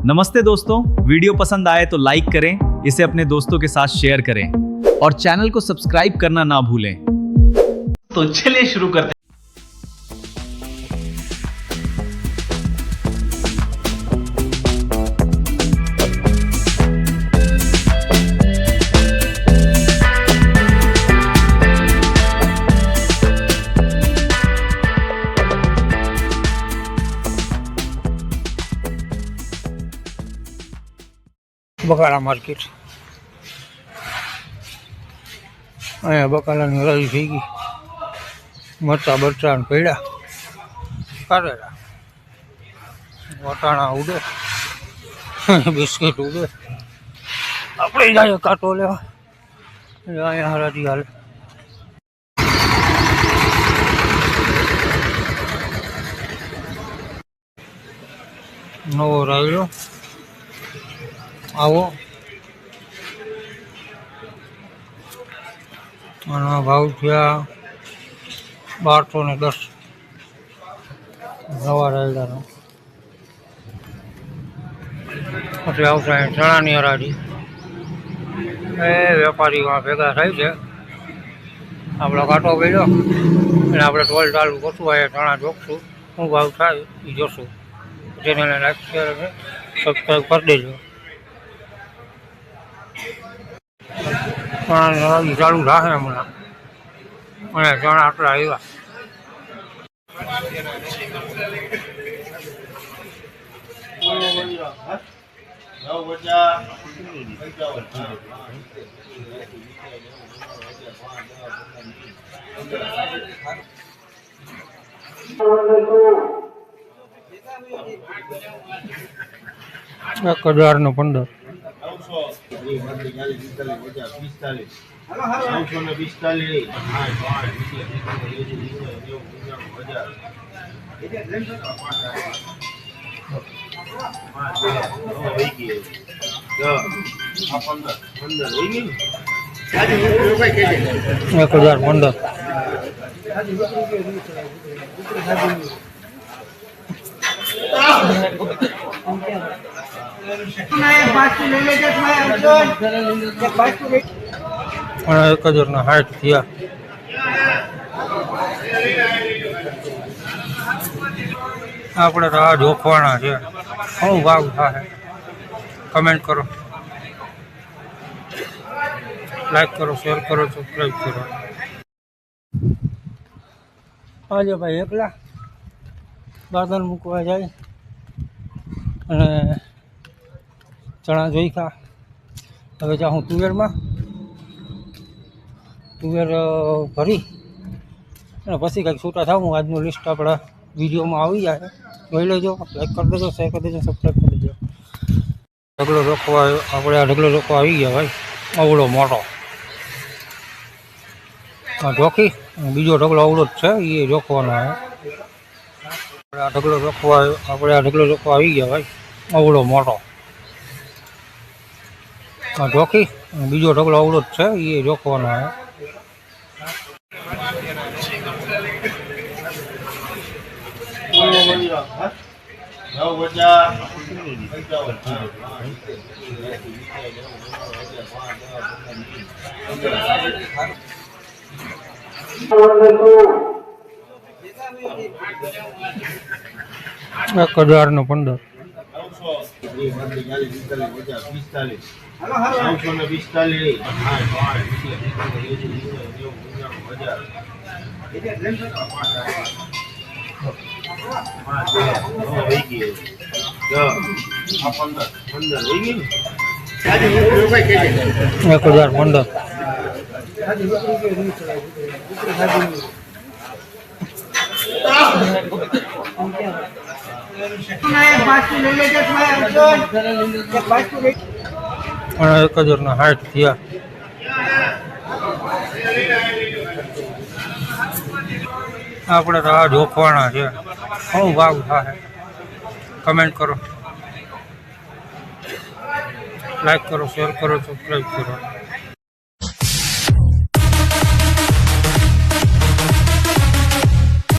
नमस्ते दोस्तों, वीडियो पसंद आए तो लाइक करें, इसे अपने दोस्तों के साथ शेयर करें और चैनल को सब्सक्राइब करना ना भूलें। तो चलिए शुरू करते हैं। બકાલા માર્કેટ અહીંયા બકાલાની હરાજી થઈ ગઈ. મરચાં બરચાં પૈડા કારેલા વટાણા ઉડે બિસ્કીટ ઉડે. આપણે જાય કાંટો લેવા અહીંયા હરાજી હાલે. નવો રાયડો આવો આનો ભાવ થયા 1210 નવા રાયડાનો. પછી આવશે ચણાની હરાજી. એ વેપારીમાં ભેગા થાય છે. આપણો કાંટો પડ્યો અને આપણે ટોલ ચાલુ કરશું. અહીંયા ચણા જોખશું, શું ભાવ થાય એ જોશું. ચેનલને લાઈક શેર અને સબસ્ક્રાઈબ કરી દેજો. ચણાની ચાલુ થશે હમણાં અને ચણા આટલા આવ્યા. એક 1015 અને 1060 થયા. આપણે તો આ જોખવાના છે. શું ભાવ થાય કમેન્ટ કરો, લાઈક કરો, શેર કરો, સબસ્ક્રાઈબ કરો. આજે ભાઈ એકલા બાદલ મૂકવા જાય અને ચણા જોઈ ખા. હવે જાઉં તુવેરમાં, તુવેર ભરી અને પછી કંઈક છૂટા થાવું. આજનું લિસ્ટ આપણા વિડીયોમાં આવી જાય, જોઈ લેજો. લાઈક કરી દેજો, શેર કરી દેજો, સબસ્ક્રાઈબ કરી દેજો. ઢગલો રોકવા આપણે આ ઢગલો રોકવા આવી ગયા ભાઈ. અવળો મોટો જોખી, બીજો ઢગલો અવળો જ છે, એ જોખવાનો છે. આ ઢગલો રોકવા આપણે આ ઢગલો રોકવા આવી ગયા ભાઈ. અવળો મોટો જોખી, બીજો ઢગલો અવળો જ છે, એ જોખવાનો છે. એક 1015 અને 1060 થયા. આપણે તો આ જોખવાના છે. શું ભાવ થાય કમેન્ટ કરો, લાઈક કરો, શેર કરો, સબસ્ક્રાઈબ કરો.